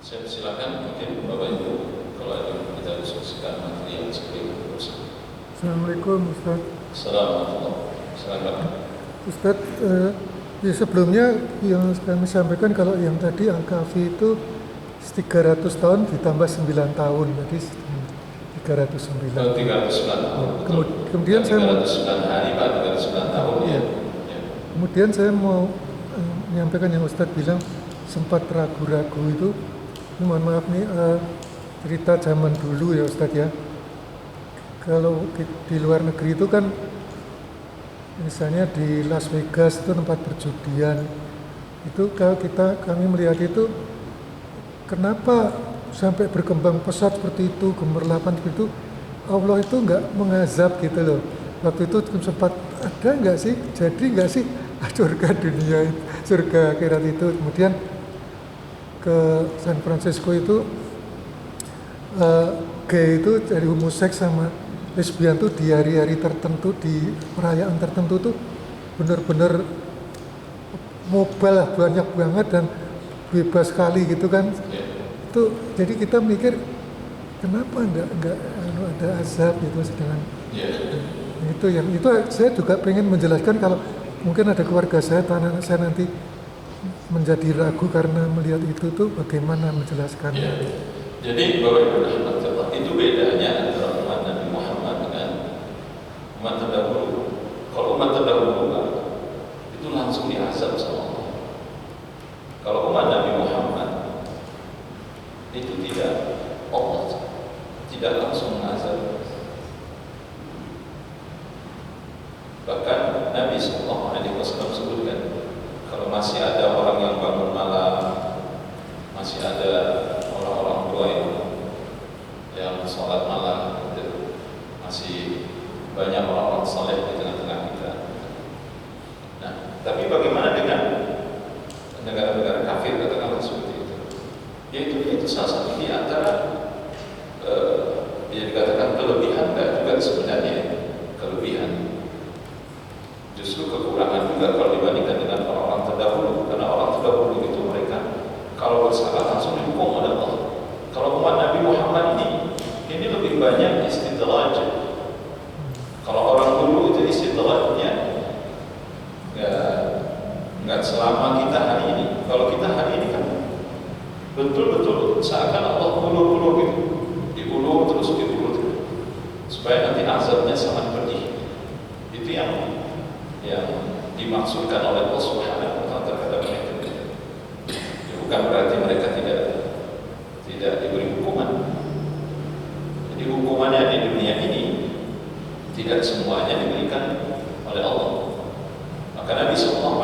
Saya silakan mungkin Bapak Ibu kalau ada kita diskusikan materi yang seperti itu. Assalamualaikum Ustaz. Assalamualaikum. Silakan. Ustaz, ya sebelumnya yang kami sampaikan kalau yang tadi Al-Kahfi itu 300 tahun ditambah 9 tahun, jadi 309. 309 tahun. Kemudian saya mau 309 hari Pak, 309 tahun ya. Kemudian saya mau menyampaikan yang Ustaz bilang sempat ragu-ragu itu. Mohon maaf nih, cerita zaman dulu ya Ustaz ya. Kalau di luar negeri itu kan misalnya di Las Vegas itu tempat perjudian, itu kalau kami melihat itu kenapa sampai berkembang pesat seperti itu, gemerlapan seperti itu, Allah itu nggak mengazab gitu loh. Waktu itu sempat ada nggak sih, jadi nggak sih surga dunia, surga akhirat itu. Kemudian ke San Francisco itu gay itu dari homoseks sama lesbian tuh di hari-hari tertentu, di perayaan tertentu tuh benar-benar mobile lah, banyak banget dan bebas sekali gitu kan. Itu jadi kita mikir kenapa enggak ada azab gitu sedangkan itu yang itu saya juga pengen menjelaskan kalau mungkin ada keluarga saya, anak saya nanti menjadi ragu karena melihat itu tuh bagaimana menjelaskannya. Jadi Bapak Ibu rahmatullah, itu bedanya antara umat Nabi Muhammad dengan umat terdahulu. Kalau umat terdahulu Pak, itu langsung diazab sama Allah. Kalau umat Nabi Muhammad itu tidak, Allah tidak langsung mengazab. Bahkan Nabi SAW sebutkan, kalau masih ada orang yang bangun malam, masih ada orang-orang tua yang sholat malam, gitu. Masih banyak orang-orang saleh di tengah-tengah kita. Nah, tapi bagaimana dengan negara-negara kafir, katakanlah seperti itu? Yaitu salah satu di antara yang dikatakan kelebihan, dan juga sebenarnya kelebihan. Justru kekurangan juga kalau dibandingkan dengan orang-orang terdahulu, karena orang terdahulu itu mereka kalau bersalah langsung dihukum oleh Allah. Kalau umat Nabi Muhammad ini lebih banyak istidraj. Kalau orang dulu itu istidrajnya nggak selama kita hari ini. Kalau kita hari ini kan betul-betul seakan Allah ulur-ulur gitu, diulur terus supaya nanti azabnya sangat pedih. Itu yang dimaksudkan oleh Allah Subhanahu wa Ta'ala terhadap mereka. Bukan berarti mereka tidak diberi hukuman. Jadi hukumannya di dunia ini tidak semuanya diberikan oleh Allah. Maka Nabi SAW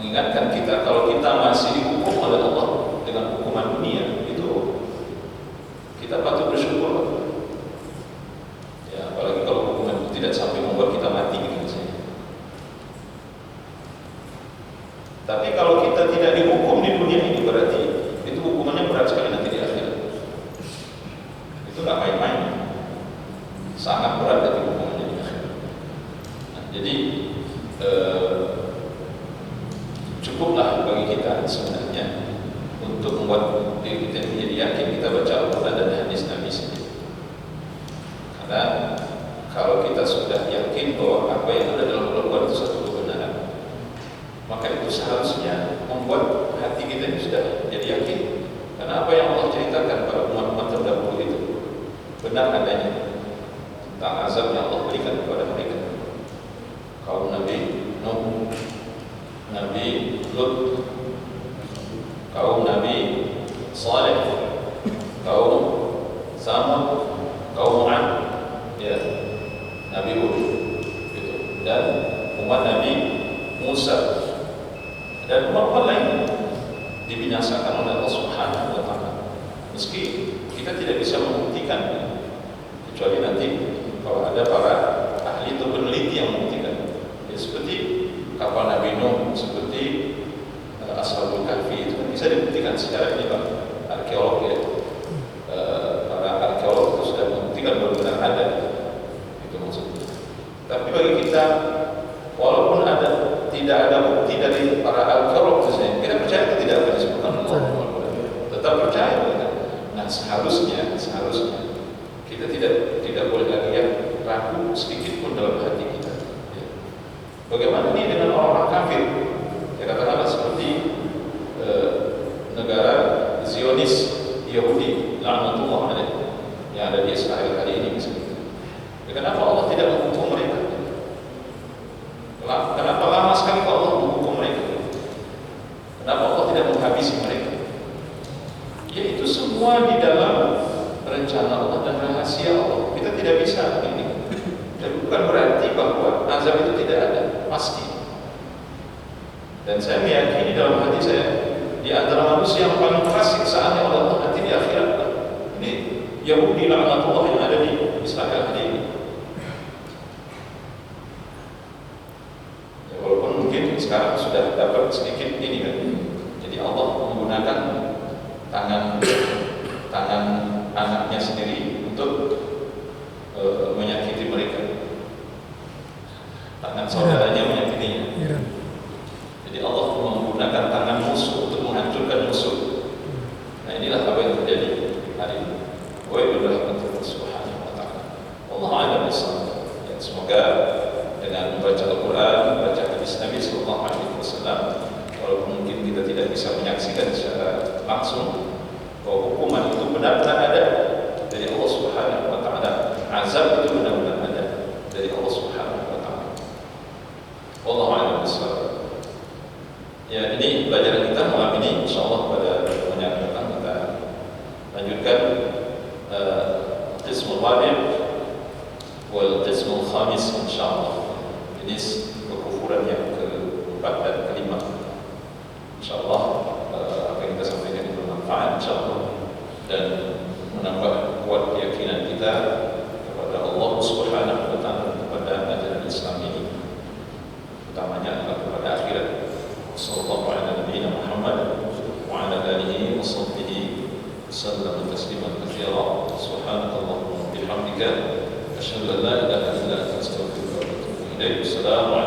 mengingatkan kita, kalau kita masih dihukum oleh Allah dengan hukuman dunia, itu kita patut bersyukur. Ya, apalagi kalau hukuman itu tidak sampai membuat kita mati gitu saja. Tapi kalau kita tidak dihukum di dunia ini, berarti itu hukumannya berat sekali nanti di akhirat. Itu nggak main-main, sangat berat nanti hukumannya di akhirat. Nah, jadi cukuplah bagi kita sebenarnya untuk membuat diri kita menjadi yakin kita baca Al-Quran dan hadis Nabi sendiri. Karena kalau kita sudah yakin bahwa apa yang ada dalam Al-Quran itu satu kebenaran, maka itu seharusnya membuat hati kita ini sudah jadi yakin. Karena apa yang Allah ceritakan pada umat-umat terdahulu itu benar adanya, tentang azab yang Allah berikan kepada mereka. Kaum Nabi Nuh, Nabi Lut, kaum Nabi Saleh, kaum Samud, kaum Ad, ya, Nabi Hud, gitu. Dan umat Nabi Musa dan umat lain dibinasakan oleh Allah Subhanahu wa Ta'ala. Meski kita tidak bisa membuktikan, kecuali nanti kalau ada para ahli atau peneliti yang membuktikan. Ya, seperti kapal Nabi Nuh, seperti Ashabul Kahfi, itu kan bisa dibuktikan secara ini Pak, arkeolog ya. Para arkeolog itu sudah membuktikan benar-benar ada, itu maksudnya. Tapi bagi kita, walaupun tidak ada bukti dari para arkeolog misalnya, kita percaya itu tidak akan disebutkan Allah. seharusnya kita tidak boleh lagi yang ragu sedikit pun dalam hati kita. Ya. Bagaimana ini dengan orang-orang kafir? Ya, katakanlah seperti negara Zionis Yahudi, laknatullah alaih, yang ada di Israel hari ini misalnya. Ya, kenapa Allah tidak menghukum mereka? Kenapa lama sekali Allah menghukum mereka? Kenapa Allah tidak menghabisi mereka? Ya, itu semua di dalam rencana Allah dan rahasia Allah. Kita tidak bisa ini. Dan bukan berarti bahwa azab itu tidak ada, pasti. Dan saya meyakini dalam hati saya, di antara manusia yang paling keras siksaannya oleh Allah nanti di akhirat. Ini Yahudi laknatullah yang ada di Israel hari ini. Ya, walaupun mungkin sekarang sudah dapat sedikit ini kan. Jadi Allah menggunakan tangan anaknya sendiri untuk menyakiti mereka. Tangan saudaranya menyakitinya. Jadi Allah menggunakan tangan musuh untuk menghancurkan musuh. Nah, inilah apa yang terjadi hari ini. Wa billahi subhanahu wa ta'ala. Wallahu a'lam bishawab. Ya, semoga dengan membaca Al-Quran, membaca hadis Nabi sallallahu alaihi wasallam, walaupun mungkin kita tidak bisa menyaksikan secara langsung bahwa hukuman itu benar-benar ada dari Allah Subhanahu wa ta'ala, azab itu benar-benar ada dari Allah Subhanahu wa ta'ala. Wallahu a'lam bishawab. Ya, ini pelajaran kita malam ini, insyaallah pada pertemuan yang datang kita lanjutkan qismul rabi' wal qismul khamis insyaallah. Ini kekufuran yang keempat dan kelima. Insyaallah apa yang kita sampaikan itu bermanfaat insyaallah dan menambah kuat keyakinan kita kepada Allah Subhanahu wa ta'ala, kepada ajaran Islam ini, utamanya adalah kepada akhirat. Sallallahu ala nabiyyina Muhammad wa ala alihi wa sahbihi wasallam tasliman katsira. Subhanakallahumma wa bihamdika asyhadu an la ilaha illa anta astaghfiruka wa atubu ilaik. Assalamu